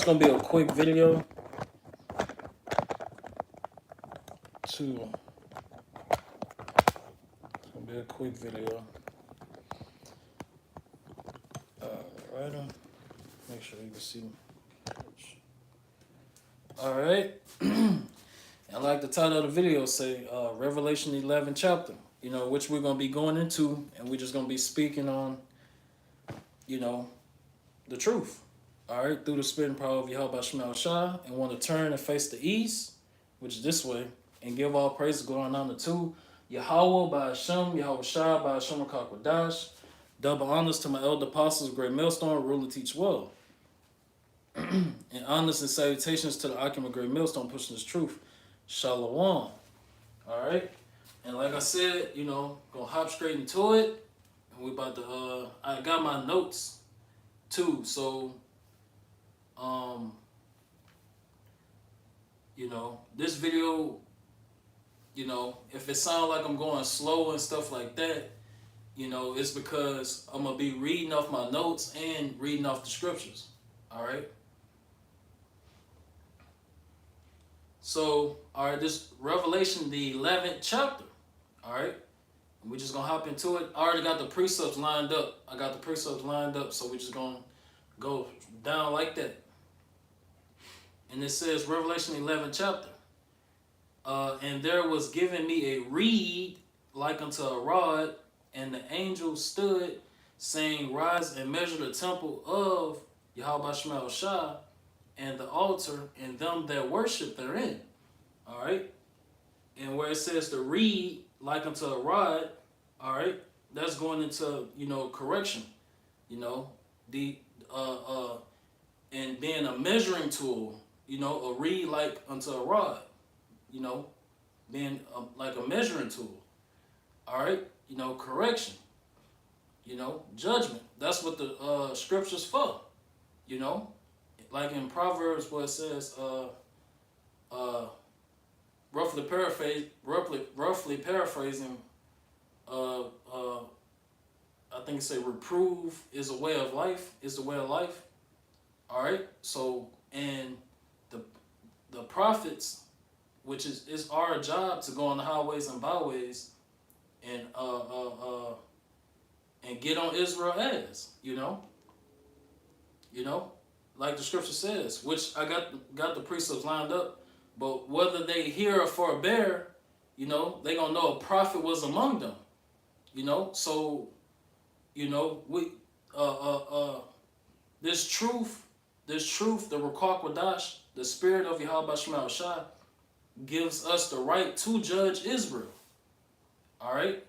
It's gonna be a quick video too. It's gonna be a quick video. Right. Make sure you can see. All right. And like the title of the video say, Revelation 11 chapter. Which we're gonna be going into, and we're just gonna be speaking on, the truth. All right, through the spirit and power of Yahweh Shema Shai, and want to turn and face the east, which is this way, and give all praise going on to Yahweh by Hashem, Yahweh Shai by Hashem Kakwadash. Double honors to my elder apostles, great millstone, ruler teach well. And honors and salutations to the Akim of great millstone, pushing this truth. Shalom. All right, and like I said, gonna hop straight into it, and we about to. I got my notes too, so. This video, if it sounds like I'm going slow and stuff like that, it's because I'm going to be reading off my notes and reading off the scriptures. All right. So, all right, this Revelation, the 11th chapter. All right. We're just going to hop into it. I already got the precepts lined up. So we're just going to go down like that. And it says, Revelation 11 chapter. And there was given me a reed like unto a rod, and the angel stood, saying, Rise and measure the temple of Yahweh Shema Shai, and the altar, and them that worship therein. All right? And where it says the reed like unto a rod, all right, that's going into, correction. And being a measuring tool, a reed like unto a rod, being like a measuring tool. All right, correction, judgment. That's what the scripture's for, like in Proverbs where it says, roughly paraphrasing, I think it say reprove is a way of life, All right, so and the prophets, which is our job to go on the highways and byways and get on Israel's ass, like the scripture says, which I got the precepts lined up, but whether they hear or forbear, they gonna know a prophet was among them, so we this truth, the Ruach Kodash, the spirit of Yahweh Shema Shai, gives us the right to judge Israel. All right?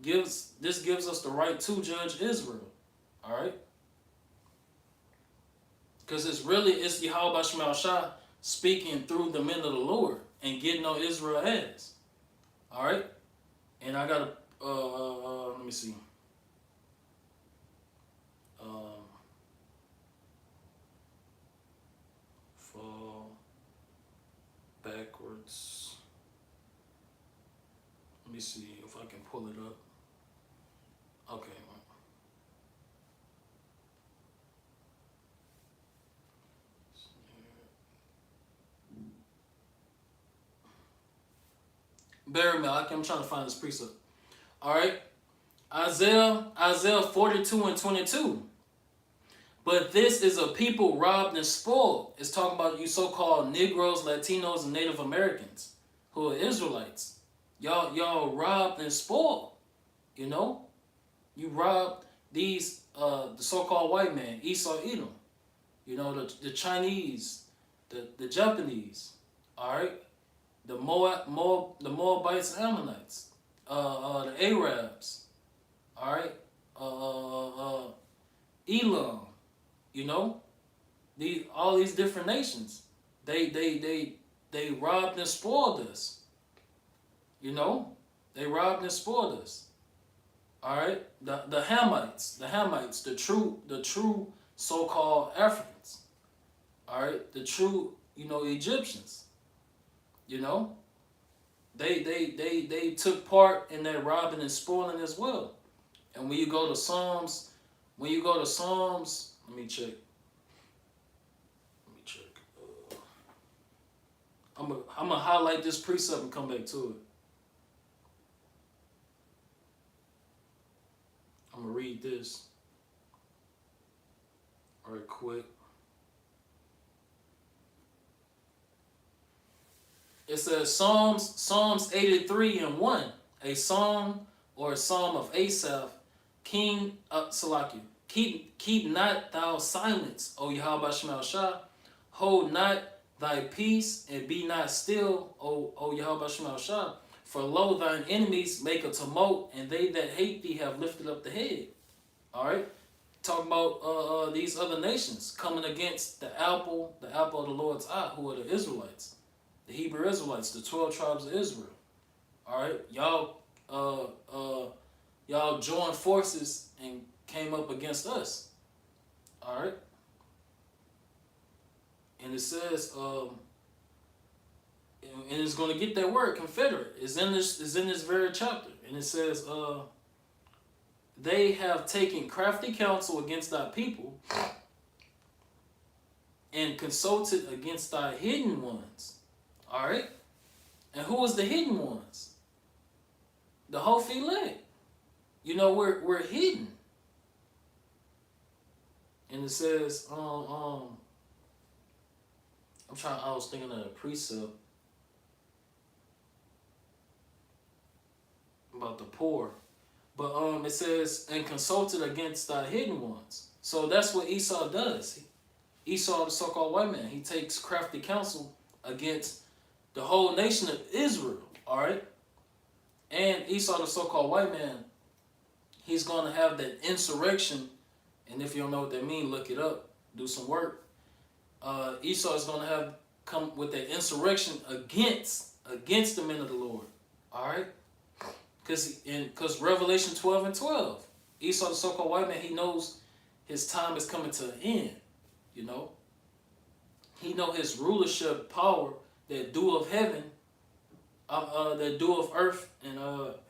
Gives us the right to judge Israel. All right? Because it's Yahweh Shema Shai speaking through the men of the Lord and getting on Israel's ass. All right? And I got to, let me see. Fall backwards. Let me see if I can pull it up. Okay. Bear with me, I'm trying to find this precept. All right. Isaiah 42 and 22. But this is a people robbed and spoiled. It's talking about you so-called Negroes, Latinos, and Native Americans who are Israelites. Y'all robbed and spoiled. You robbed these the so-called white man, Esau, Edom. The Chinese, the Japanese. All right, the Moabites and Ammonites, the Arabs. All right, Elam. All these different nations, they robbed and spoiled us. They robbed and spoiled us. All right, the Hamites, the true so-called Africans. All right, the true Egyptians. They took part in that robbing and spoiling as well. And when you go to Psalms, let me check. I'm gonna highlight this precept and come back to it. I'm gonna read this right quick. It says Psalms 83:1, a song or a psalm of Asaph, King Salakia. Keep not thou silence, O Yahweh Shema Shah. Hold not thy peace and be not still, O Yahweh Shema Shah. For lo, thine enemies make a tumult, and they that hate thee have lifted up the head. All right, talking about these other nations coming against the apple of the Lord's eye, who are the Israelites, the Hebrew Israelites, the 12 tribes of Israel. All right, y'all joined forces and came up against us. All right, and it says, and it's going to get that word confederate. It's in this very chapter, and it says, they have taken crafty counsel against thy people, and consulted against thy hidden ones. All right, and who is the hidden ones? The Hophi leg. You know, we're hidden. And it says, I was thinking of a precept about the poor. But it says, and consulted against thy hidden ones. So that's what Esau does. Esau, the so-called white man, he takes crafty counsel against the whole nation of Israel. All right? And Esau, the so-called white man, he's going to have that insurrection. And if you don't know what that means, look it up. Do some work. Esau is going to come with that insurrection against the men of the Lord. All right? Because Revelation 12:12, Esau, the so-called white man, he knows his time is coming to an end. You know? He know his rulership power, that dew of heaven, that dew of earth and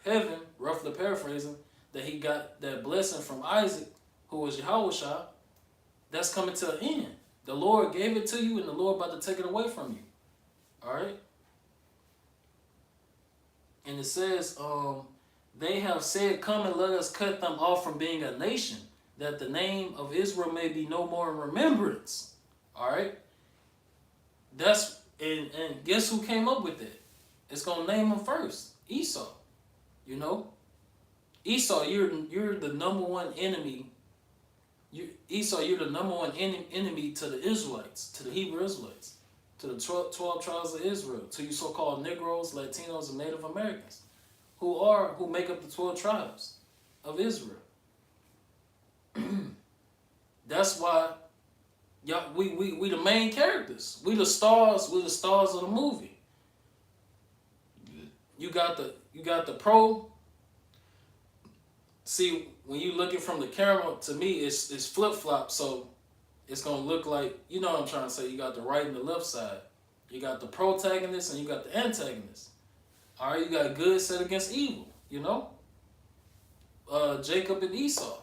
heaven, roughly paraphrasing, that he got that blessing from Isaac, who was Yahushua, that's coming to an end. The Lord gave it to you, and the Lord about to take it away from you. All right? And it says, they have said, come and let us cut them off from being a nation, that the name of Israel may be no more in remembrance. All right? And guess who came up with it? It's going to name him first. Esau. You know? Esau, you're the number one enemy. Esau, you're the number one enemy to the Israelites, to the Hebrew Israelites, to the 12 tribes of Israel, to you so-called Negroes, Latinos, and Native Americans, who make up the 12 tribes of Israel. That's why we the main characters. We the stars of the movie. You got the pro. See, when you looking from the camera, to me, it's flip-flop, so it's going to look like, you know what I'm trying to say, you got the right and the left side. You got the protagonist and you got the antagonist. All right, you got good set against evil, you know? Jacob and Esau.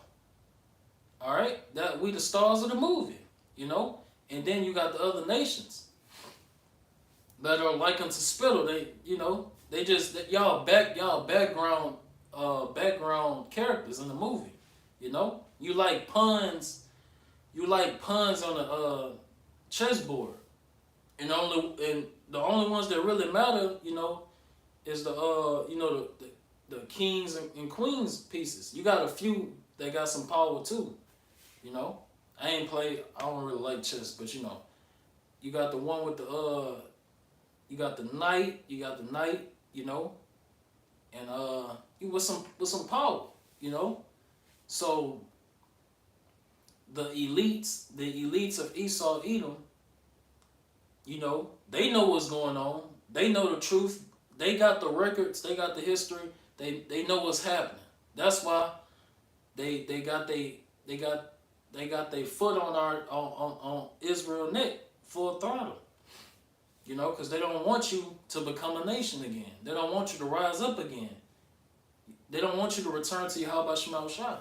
All right, that we the stars of the movie, you know? And then you got the other nations that are like unto spittle. They, you know, y'all background characters in the movie, you know? You like puns on the chessboard. And the only ones that really matter, you know, is the kings and queens pieces. You got a few that got some power too, you know? I don't really like chess, but you know, you got the one with you got the knight, you know, and with some power, you know. So the elites of Esau, Edom, you know, they know what's going on. They know the truth. They got the records. They got the history. They know what's happening. That's why they got their foot on Israel neck, full throttle. You know, because they don't want you to become a nation again. They don't want you to rise up again. They don't want you to return to Yahweh Shema Shah.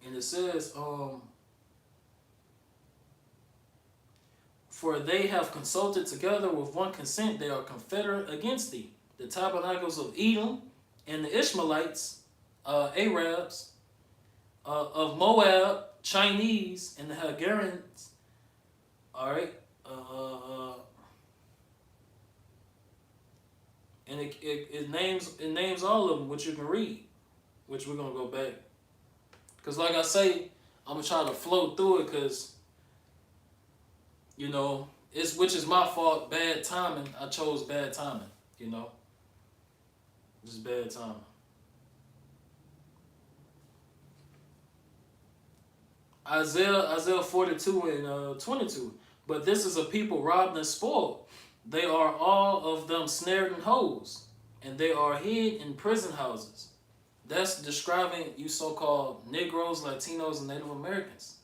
And it says, For they have consulted together with one consent, they are confederate against thee. The tabernacles of Edom and the Ishmaelites, Arabs, of Moab, Chinese, and the Hagarians. All right. And it names all of them, which you can read, which we're gonna go back. Cause like I say, I'm gonna try to flow through it, cause you know which is my fault. Bad timing. I chose bad timing. You know, just bad timing. Isaiah 42 and 22. But this is a people robbed and spoiled. They are all of them snared in holes, and they are hid in prison houses. That's describing you so-called Negroes, Latinos, and Native Americans.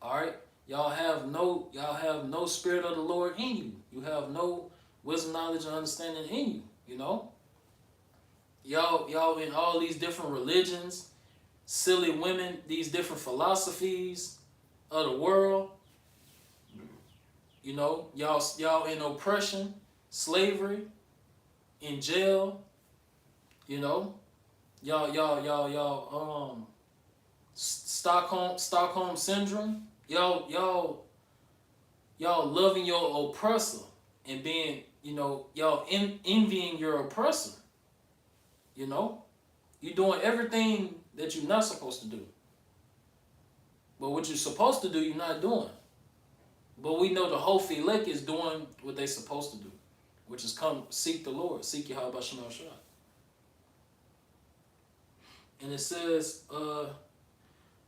All right, y'all have no spirit of the Lord in you. You have no wisdom, knowledge, and understanding in you. You know, y'all in all these different religions, silly women, these different philosophies of the world. You know, y'all in oppression, slavery, in jail. You know, y'all Stockholm syndrome. Y'all loving your oppressor and being, you know, y'all envying your oppressor. You know, you're doing everything that you're not supposed to do. But what you're supposed to do, you're not doing. But we know the whole Philek is doing what they're supposed to do, which is come seek the Lord, seek Yahweh Shemel Shah. And it says,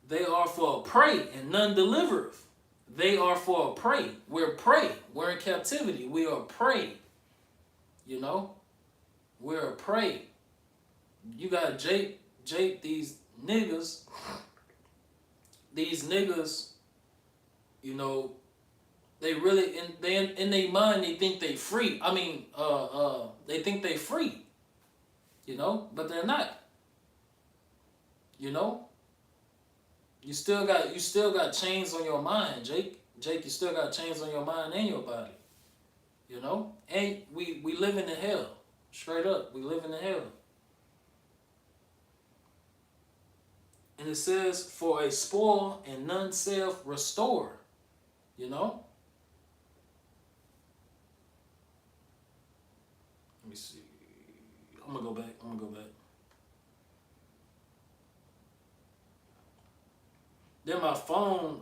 they are for a prey and none delivereth. They are for a prey. We're prey. We're in captivity. We are prey. You know? We're a prey. You got Jake, these niggas, you know, they really in their mind they think they free. I mean, they think they free. You know, but they're not. You know, you still got chains on your mind, Jake. You still got chains on your mind and your body. You know, and we living in hell. Straight up, we living in hell. And it says, for a spoil and none self restore. You know? Let me see. I'm gonna go back. Then my phone,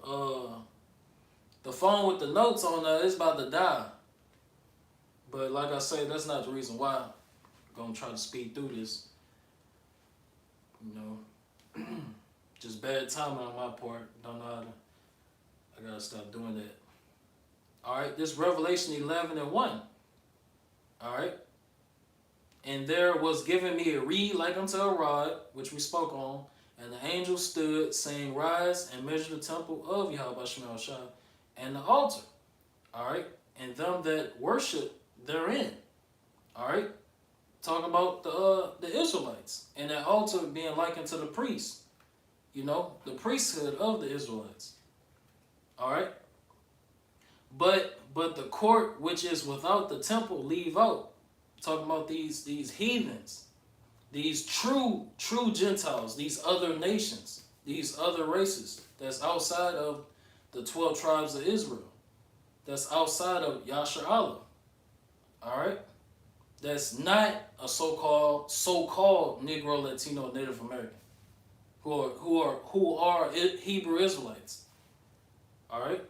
the phone with the notes on there is about to die. But like I say, that's not the reason why. I'm gonna try to speed through this. You know, just bad timing on my part. Don't know how to. I gotta stop doing that. All right, this Revelation 11 and 1. All right. And there was given me a reed like unto a rod, which we spoke on. And the angel stood, saying, rise and measure the temple of Yahweh Shemel Shah and the altar. All right. And them that worship therein. All right. Talking about the Israelites. And that altar being likened to the priest. You know, the priesthood of the Israelites. All right. But the court which is without the temple leave out. Talking about these heathens. These true Gentiles, these other nations, these other races that's outside of the 12 tribes of Israel, that's outside of Yasher Allah, all right? That's not a so-called Negro, Latino, Native American, who are Hebrew Israelites, all right?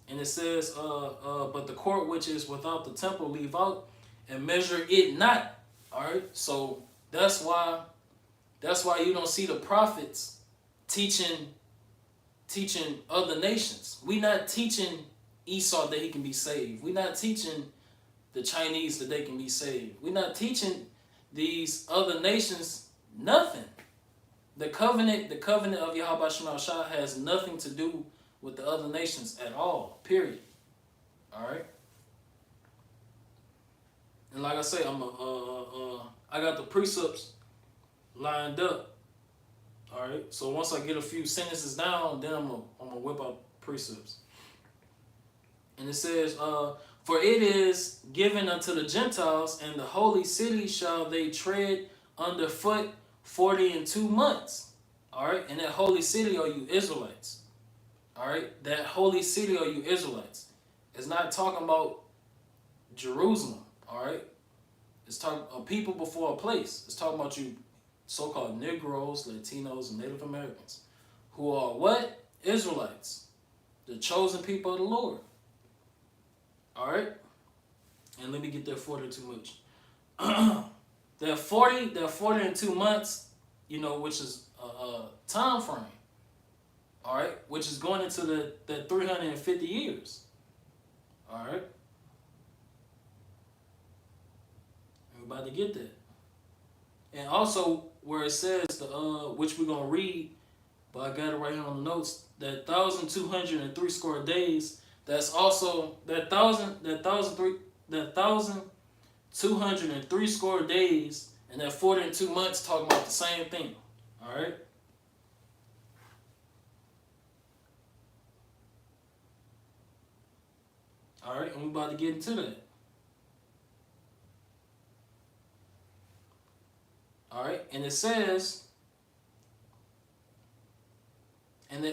And it says, but the court which is without the temple leave out and measure it not, all right? So that's why you don't see the prophets teaching other nations. We not teaching Esau that he can be saved. We not teaching the Chinese that they can be saved. We not teaching these other nations nothing. The covenant of Yahweh Shemel Shah has nothing to do with the other nations at all. Period. All right. And like I say, I got the precepts lined up. All right. So once I get a few sentences down, then I'm gonna whip out precepts. And it says, for it is given unto the Gentiles, and the holy city shall they tread underfoot 42 months. All right, and that holy city are you Israelites. All right, that holy city are you Israelites. It's not talking about Jerusalem. All right, it's talking a people before a place. It's talking about you, so-called Negroes, Latinos, and Native Americans, who are what? Israelites, the chosen people of the Lord. All right, and let me get that 42 much. that 42 months, which is a time frame. All right, which is going into the 350 years. All right, we're about to get that. And also where it says which we're gonna read, but I got it right here on the notes. That 1,203 score days. That's also that 1,203 score days, and that 42 months talking about the same thing. All right. All right, and we're about to get into that. All right, and it says, and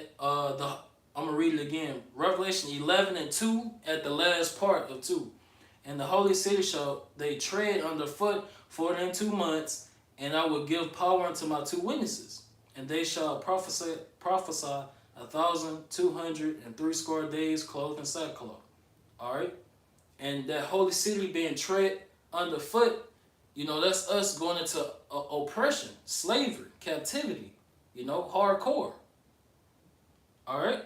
I'm gonna read it again. Revelation 11:2 at the last part of 2. And the holy city shall they tread underfoot 42 months, and I will give power unto my 2 witnesses, and they shall prophesy 1,203 score days, clothed in sackcloth. All right, and that holy city being tread underfoot, that's us going into oppression, slavery, captivity, hardcore. All right.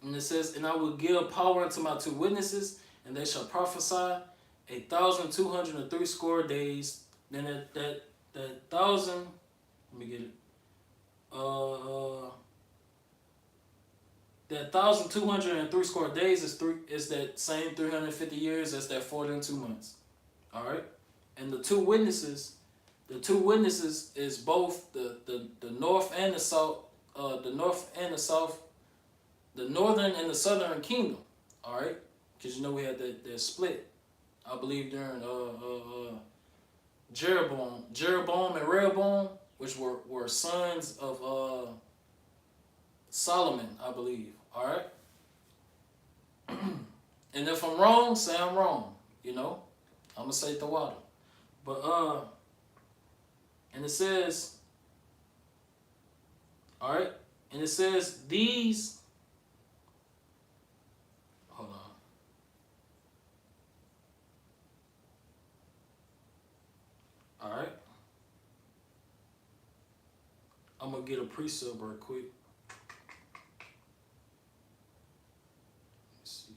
And it says, and I will give power unto my 2 witnesses, and they shall prophesy 1,203 score days. Then that 1,000, let me get it. That 1,203 score days is that same 350 years as that 42 months. All right. And the 2 witnesses is both the north and the south, the north and the south, the northern and the southern kingdom. All right, because we had that split, I believe, during Jeroboam and Rehoboam, which were sons of Solomon, I believe. All right, and if I'm wrong, say I'm wrong. I'm gonna say the water. But and it says, all right, and it says these. Hold on. All right, I'm gonna get a precept real quick. Let's see.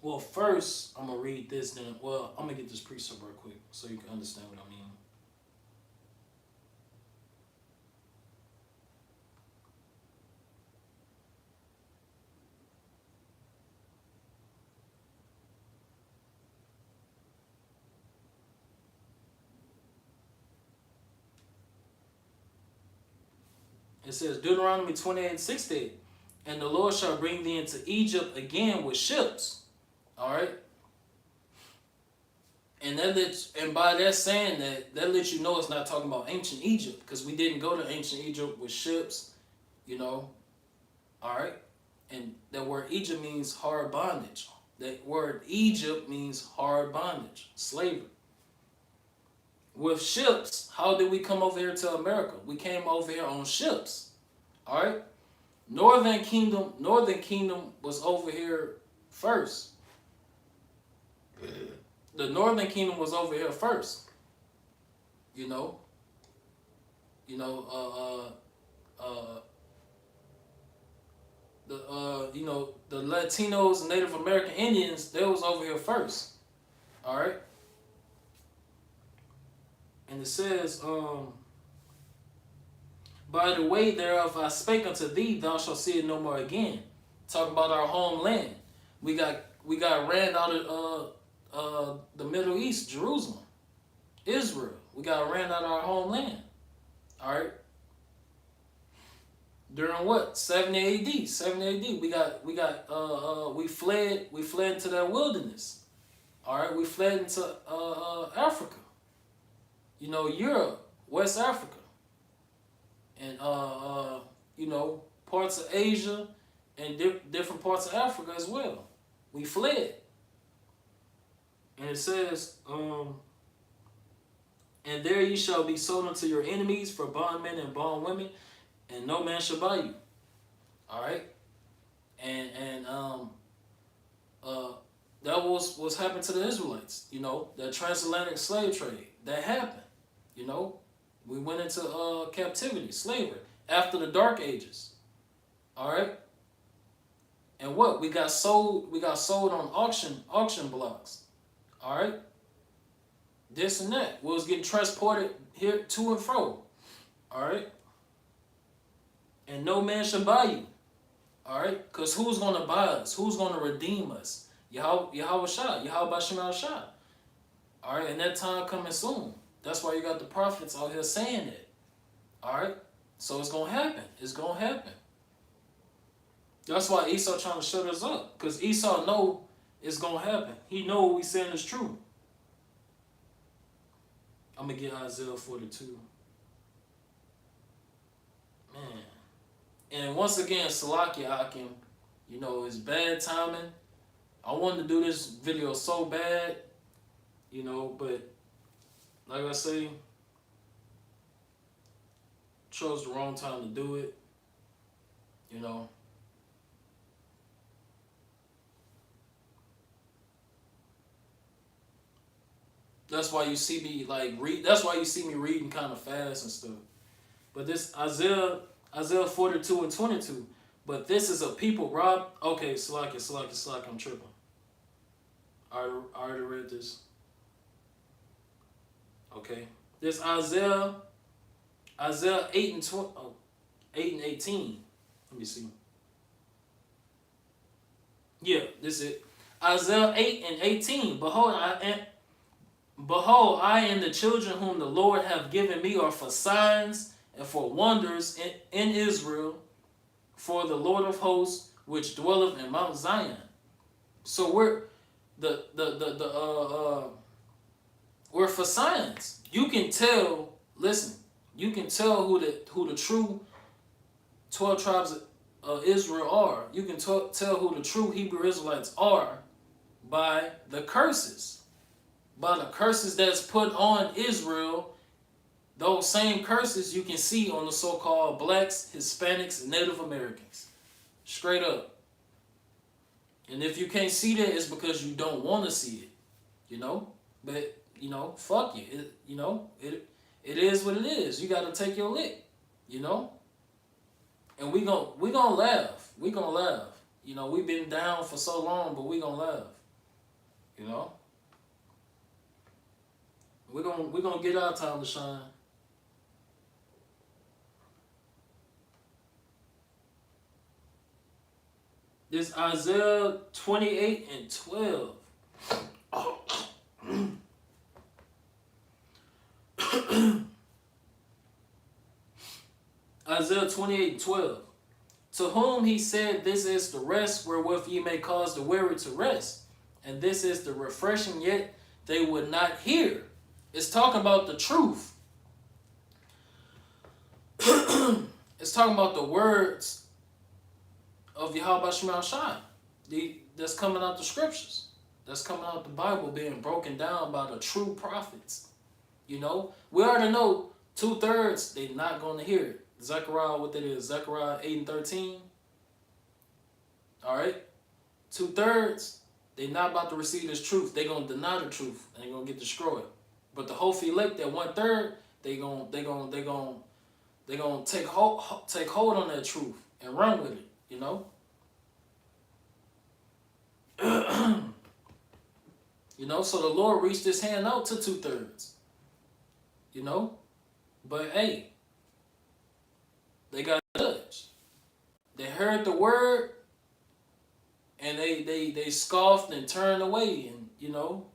Well, first, I'm going to read this, then, I'm going to get this precept real quick so you can understand what I mean. It says, Deuteronomy 28:16, and the Lord shall bring thee into Egypt again with ships. All right, and by that saying that lets you know it's not talking about ancient Egypt, because we didn't go to ancient Egypt with ships, All right, and that word Egypt means hard bondage. That word Egypt means hard bondage, slavery. With ships, how did we come over here to America? We came over here on ships. All right, Northern Kingdom was over here first. The Northern Kingdom was over here first. The Latinos and Native American Indians, they was over here first. All right. And it says, by the way thereof I spake unto thee, thou shalt see it no more again. Talking about our homeland. We got ran out of the Middle East, Jerusalem, Israel. We got ran out of our homeland. All right. During what? 70 AD. 70 AD. We fled into that wilderness. All right. We fled into Africa. You know, Europe, West Africa, and you know, parts of Asia and different parts of Africa as well. We fled. And it says, and there ye shall be sold unto your enemies for bondmen and bondwomen, and no man shall buy you. All right, and that was what's happened to the Israelites. You know, that transatlantic slave trade that happened. You know, we went into captivity, slavery after the Dark Ages. All right, and what we got sold on auction blocks. All right, this and that. We was getting transported here to and fro. All right, and no man shall buy you. All right, because who's gonna buy us? Who's gonna redeem us? Yahweh Shah, Yahweh Shemal Shah. All right, and that time coming soon. That's why you got the prophets out here saying it. All right, so it's gonna happen. It's gonna happen. That's why Esau trying to shut us up, because Esau know it's gonna happen. He know what we saying is true. I'm gonna get Isaiah 42. Man. And once again, Salakia Akim, you know, it's bad timing. I wanted to do this video so bad, you know, but like I say, chose the wrong time to do it, you know. That's why you see me that's why you see me reading kind of fast and stuff. But this Isaiah 42 and 22. But this is a people rob. Okay, Slack, I'm tripping. I already read this. Okay. This Isaiah 8 and 8 and 18. Let me see. Yeah, this is it. Isaiah 8 and 18. Behold, I and the children whom the Lord hath given me are for signs and for wonders in Israel, for the Lord of hosts, which dwelleth in Mount Zion. So we're we're for signs. You can tell. Listen, you can tell who the true 12 tribes of Israel are. You can tell who the true Hebrew Israelites are by the curses. By the curses that's put on Israel. Those same curses you can see on the so-called blacks, Hispanics, and Native Americans. Straight up. And if you can't see that, it's because you don't want to see it. You know? But, you know, fuck you. It is what it is. You got to take your lick. You know? And we gonna laugh. We gonna laugh. You know, we've been down for so long, but we gonna laugh. You know? We're gonna get our time to shine. This Isaiah 28 and 12. Isaiah 28 and 12. To whom he said, this is the rest wherewith ye may cause the weary to rest. And this is the refreshing, yet they would not hear. It's talking about the truth. It's talking about the words of Yahweh Shemal Shah. That's coming out the scriptures. That's coming out the Bible being broken down by the true prophets. You know? We already know 2/3 they're not going to hear it. Zechariah, what that is? Zechariah 8 and 13. Alright? 2/3 they're not about to receive this truth. They're going to deny the truth. And they're going to get destroyed. But the whole elect, that 1/3, they gonna take hold on that truth and run with it, you know. You know, so the Lord reached his hand out to 2/3. You know, but hey, they got judged. They heard the word, and they scoffed and turned away, and you know,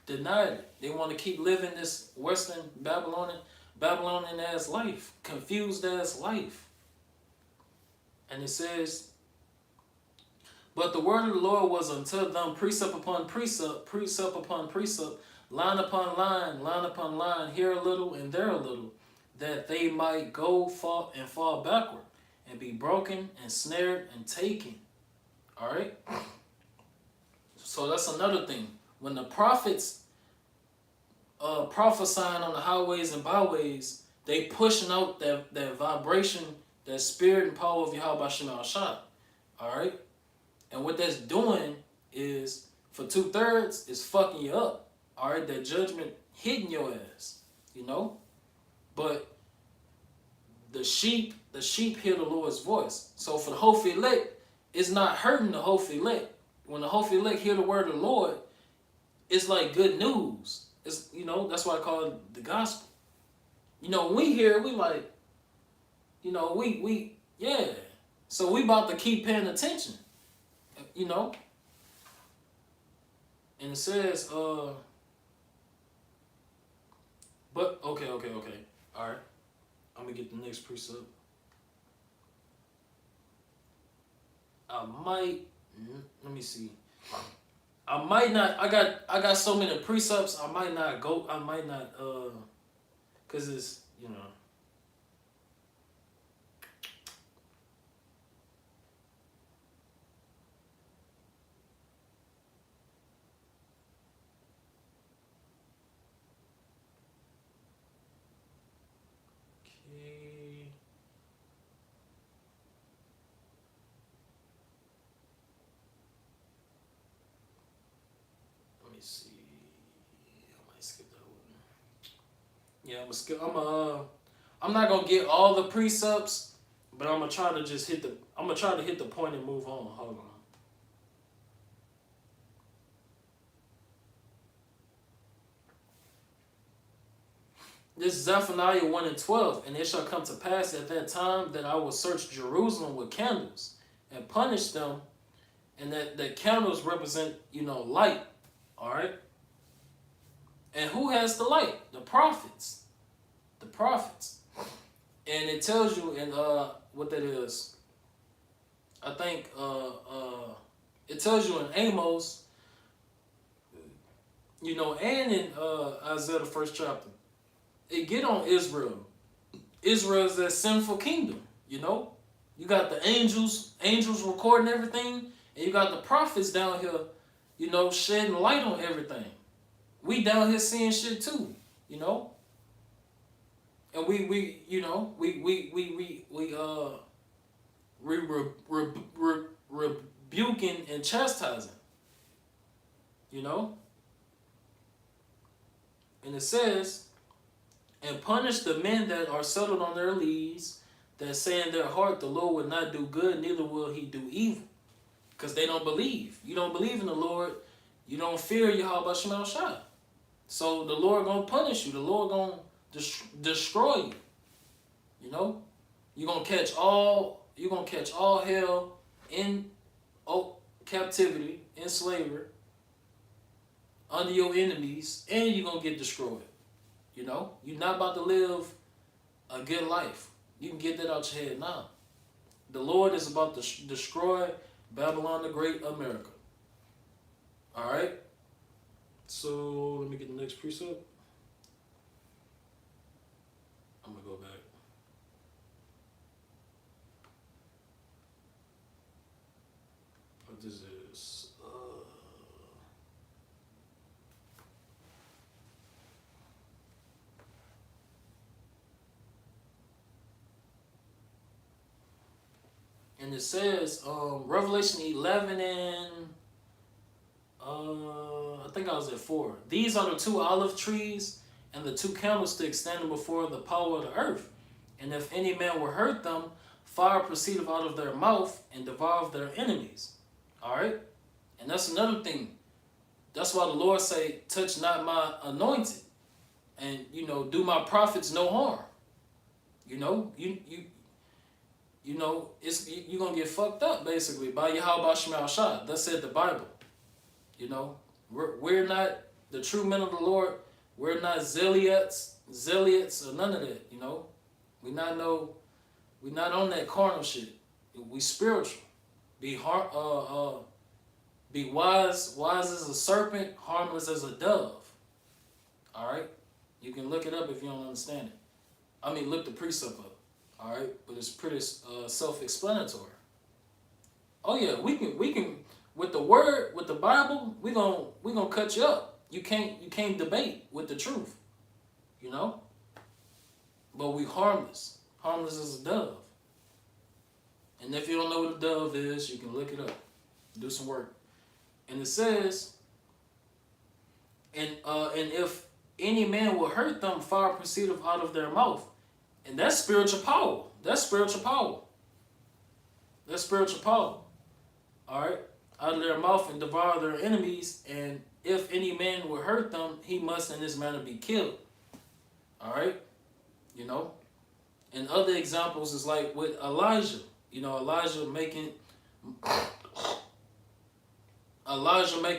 denied it. They want to keep living this Western Babylonian ass life, confused ass life. And it says, but the word of the Lord was unto them precept upon precept, precept upon precept, line upon line upon line, here a little and there a little, that they might go fall backward, and be broken and snared and taken. All right. So that's another thing. When the prophets prophesying on the highways and byways, they pushing out that vibration, that spirit and power of Yahweh Shema Shah. All right. And what that's doing is, for 2/3, is fucking you up. All right, that judgment hitting your ass, you know. But the sheep hear the Lord's voice. So for the Hofi elect, it's not hurting the Hofi elect. When the Hofi elect hear the word of the Lord, it's like good news. It's, you know, that's why I call it the gospel. You know, when we hear it, we like, you know, we yeah. So we about to keep paying attention. You know, and it says, but okay, all right. I'm gonna get the next precept. Let me see. I might not. I got so many precepts. I might not, cause it's, you know. See, I might skip that one. Yeah, I'm not gonna get all the precepts, but I'm gonna try to just hit the point and move on. Hold on. This is Zephaniah 1:12, and it shall come to pass at that time that I will search Jerusalem with candles and punish them, and that candles represent, you know, light. All right. And who has the light? The prophets. The prophets. And it tells you in what that is. I think it tells you in Amos, you know, and in Isaiah the 1st chapter. It get on Israel. Israel is that sinful kingdom, you know. You got the angels recording everything, and you got the prophets down here, you know, shedding light on everything. We down here seeing shit too, you know. And we you know, we rebuking and chastising, you know. And it says, and punish the men that are settled on their lees, that say in their heart, the Lord will not do good, neither will he do evil. Because they don't believe. You don't believe in the Lord. You don't fear Yahweh Shema Shah. So the Lord gonna punish you. The Lord gonna destroy you. You know? You're gonna catch all hell in captivity, in slavery, under your enemies, and you're gonna get destroyed. You know? You're not about to live a good life. You can get that out your head now. The Lord is about to destroy Babylon the Great, America. All right. So let me get the next precept. I'm gonna go back. What this is? And it says, Revelation 11 and I think I was at 4. These are the 2 olive trees and the 2 candlesticks standing before the power of the earth. And if any man will hurt them, fire proceedeth out of their mouth and devour their enemies. All right? And that's another thing. That's why the Lord say, touch not my anointed. And, you know, do my prophets no harm. You know, you know, you're going to get fucked up, basically, by Yahweh Shema Shah. That said the Bible. You know, we're not the true men of the Lord, we're not zealots or none of that, you know. We not on that carnal shit. We spiritual. Be wise as a serpent, harmless as a dove. All right, you can look it up if you don't understand it. I mean, look the precept up. All right, but it's pretty self-explanatory. Oh yeah, we can with the word, with the Bible, we gonna cut you up. You can't debate with the truth, you know. But we harmless as a dove. And if you don't know what a dove is, you can look it up, do some work. And it says, and if any man will hurt them, fire proceedeth out of their mouth. And that's spiritual power. That's spiritual power. That's spiritual power. All right? Out of their mouth and devour their enemies. And if any man will hurt them, he must in this manner be killed. All right? You know? And other examples is like with Elijah. You know, Elijah making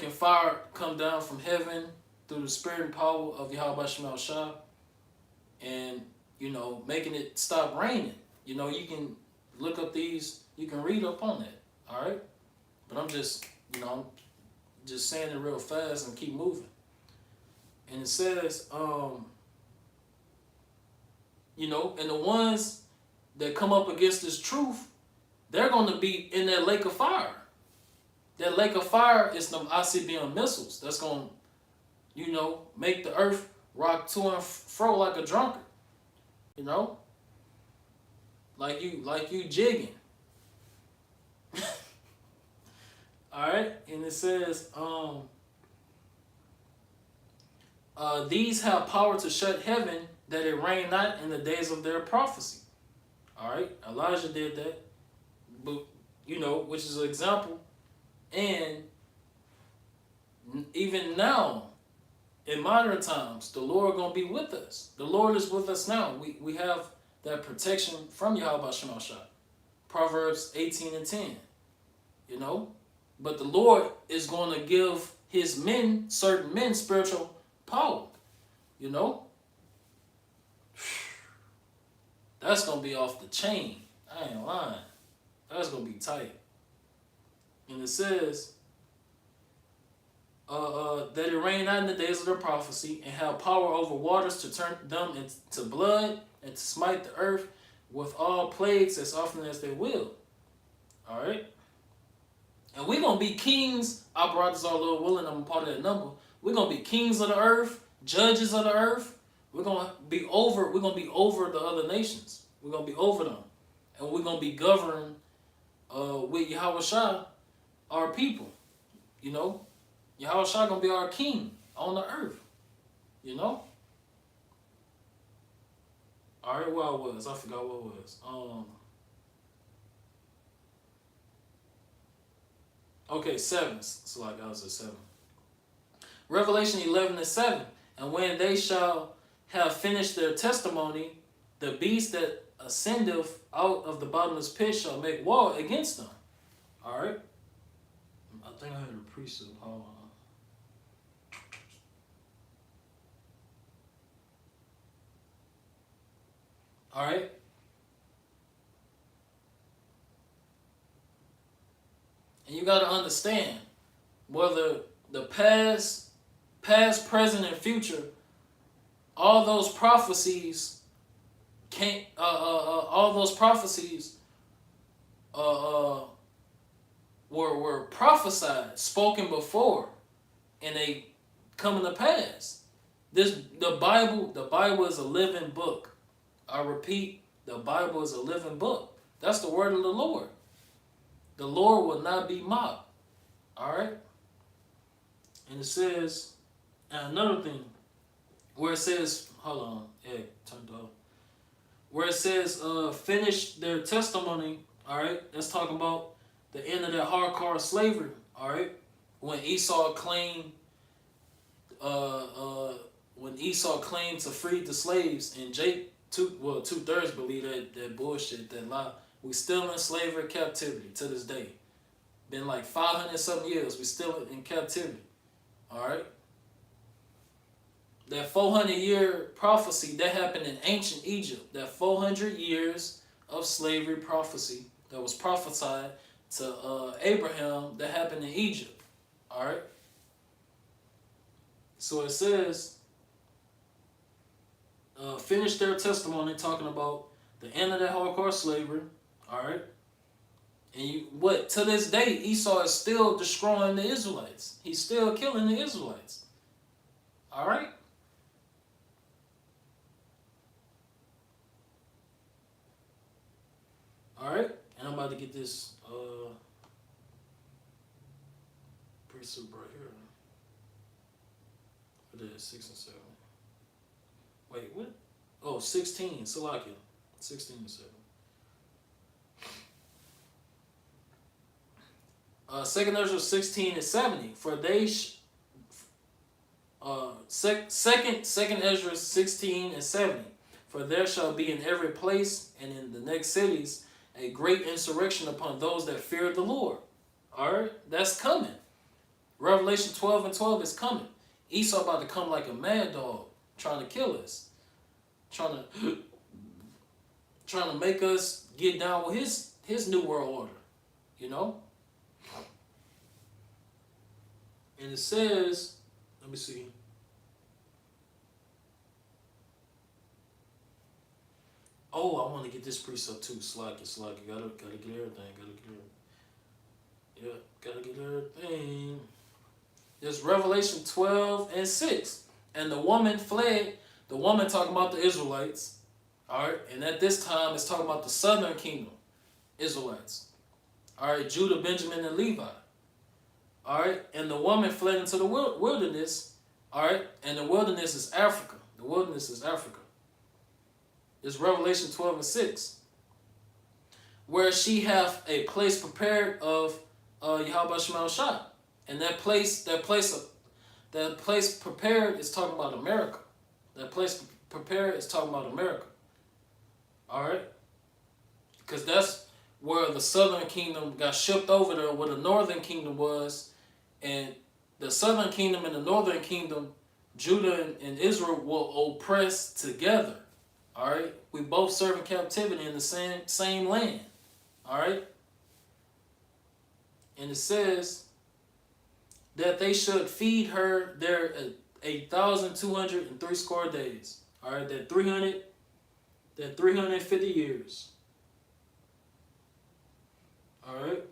fire come down from heaven through the spirit and power of Yahweh Shemal Shah, and, you know, making it stop raining. You know, you can look up these, you can read up on that, all right? But I'm just, you know, I'm just saying it real fast and keep moving. And it says, you know, and the ones that come up against this truth, they're going to be in that lake of fire. That lake of fire is them ICBM missiles. That's going to, you know, make the earth rock to and fro like a drunkard. You know? Like you jigging. Alright? And it says, these have power to shut heaven that it rain not in the days of their prophecy. Alright? Elijah did that. But, you know, which is an example. And even now, in modern times, the Lord gonna be with us. The Lord is with us now. We have that protection from Yahweh Shemal Shah. Proverbs 18:10. You know? But the Lord is gonna give his men, certain men, spiritual power. You know? That's gonna be off the chain. I ain't lying. That's gonna be tight. And it says that it rain not in the days of their prophecy, and have power over waters to turn them into blood, and to smite the earth with all plagues as often as they will. All right? And we're going to be kings. Our brothers are Lord willing. I'm a part of that number. We're going to be kings of the earth, judges of the earth. We're going to be over the other nations. We're going to be over them. And we're going to be governed with Yahweh Shah, our people. You know? Yahweh Shah going to be our king on the earth. You know? All right, where I was. I forgot what it was. Okay, 7. So like I was at 7. Revelation 11:7. And when they shall have finished their testimony, the beast that ascendeth out of the bottomless pit shall make war against them. All right? I think I heard a precept. Hold on. All right? And you got to understand, whether the past, present, and future, all those prophecies can't. All those prophecies were prophesied, spoken before, and they come to pass. The Bible is a living book. I repeat, the Bible is a living book. That's the word of the Lord. The Lord will not be mocked. All right? And it says, and another thing, where it says, hold on, hey, turned off. Where it says, finish their testimony, all right? That's talking about the end of that hardcore slavery, all right? When Esau claimed, to free the slaves, and Jake, two-thirds believe that bullshit, that lie. We still in slavery captivity to this day. Been like 500 something years. We still in captivity. All right. That 400-year prophecy that happened in ancient Egypt. That 400 years of slavery prophecy that was prophesied to Abraham that happened in Egypt. All right. So it says, finish their testimony talking about the end of that hardcore slavery. All right. And to this day, Esau is still destroying the Israelites. He's still killing the Israelites. All right. All right. And I'm about to get this precept right here. What is 6 and 7? Wait, what? Oh, 16. Salakia. 16 and 7. Second Ezra 16 and 70. For they second Ezra 16 and 70. For there shall be in every place and in the next cities a great insurrection upon those that fear the Lord. Alright? That's coming. Revelation 12 and 12 is coming. Esau about to come like a mad dog, trying to kill us. Trying to make us get down with his new world order. You know? And it says, let me see. Oh, I want to get this precept too. Slack it. Gotta get everything. Gotta get everything. There's Revelation 12 and 6. And the woman fled. The woman talking about the Israelites. Alright. And at this time, it's talking about the southern kingdom. Israelites. Alright. Judah, Benjamin, and Levi. Alright. And the woman fled into the wilderness. Alright. And the wilderness is Africa. It's Revelation 12 and 6. Where she hath a place prepared of Yahweh Shema Shah. And that place prepared is talking about America. That place prepared is talking about America. Alright? Because that's where the southern kingdom got shipped over there, where the northern kingdom was. And the southern kingdom and the northern kingdom, Judah and Israel, will oppress together. Alright? We both serve in captivity in the same land. Alright? And it says that they should feed her there 1,203 days. Alright, that 350 years. Alright.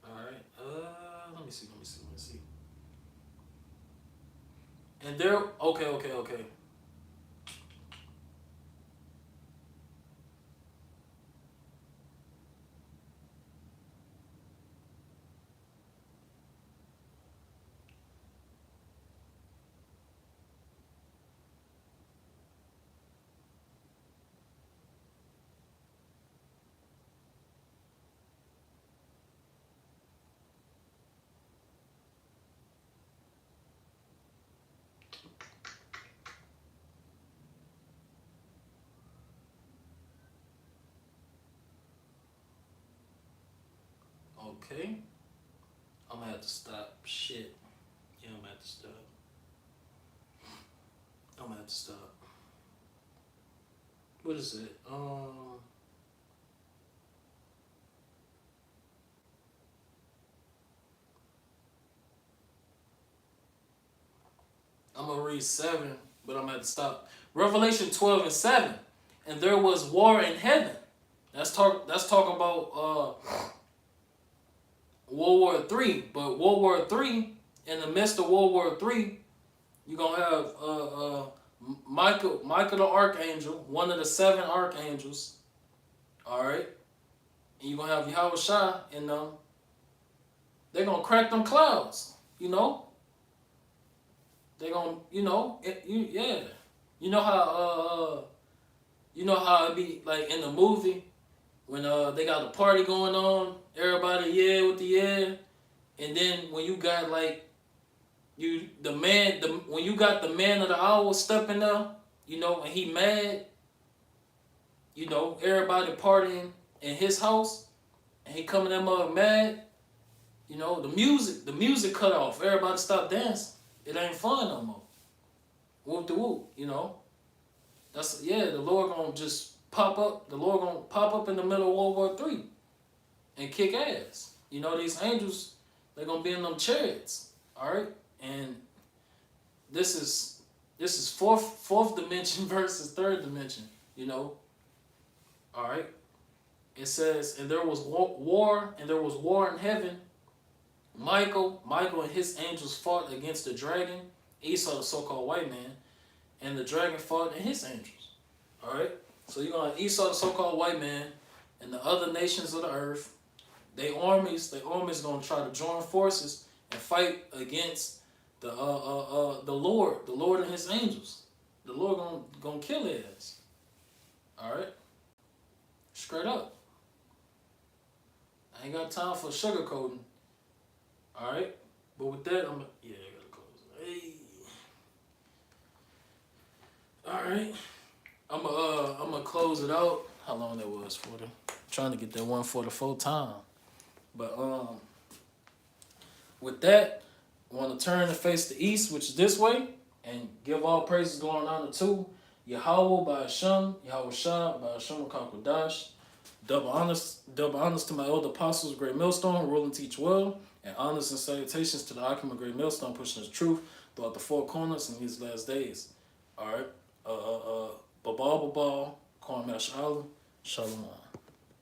Alright. Let me see. And there, okay. Okay. I'm gonna have to stop. Shit. Yeah, I'm gonna have to stop. What is it? I'm gonna read 7, but I'm gonna have to stop. Revelation 12 and 7. And there was war in heaven. That's talking about World War III. But World War III, in the midst of World War III, you're gonna have Michael the Archangel, one of the 7 archangels. Alright? And you're gonna have Yahweh Shah and they're gonna crack them clouds, you know? They're gonna, you know how it be like in the movie when they got a party going on, everybody with the and then when you got like when you got the man of the hour stepping up, and he mad, everybody partying in his house, and he coming that mug mad. You know, the music cut off. Everybody stop dancing. It ain't fun no more. Whoop the whoop. You know, that's the Lord gonna just pop up. The Lord gonna pop up in the middle of World War III and kick ass. You know, these angels, they're gonna be in them chariots. All right, and this is fourth dimension versus third dimension. You know, all right. It says, and there was war, and there was war in heaven. Michael and his angels fought against the dragon, Esau, the so-called white man, and the dragon fought and his angels. All right. So you're gonna have Esau, the so-called white man, and the other nations of the earth. They armies gonna try to join forces and fight against the Lord and his angels. The Lord gonna kill his ass. All right. Straight up. I ain't got time for sugarcoating. All right, but with that, I gotta close. Hey, all right, I'm gonna close it out. How long that was for the? Trying to get that 144 time, but with that, I want to turn and face the east, which is this way, and give all praises going on to Yahweh by Hashem, Yahweh Shah by Hashem Kakodash. Double honors to my elder apostles, Great Millstone, rule and teach well, and honors and salutations to the Akim of Great Millstone, pushing the truth throughout the four corners in these last days. All right, babal, Kwame Shalom, Shalom.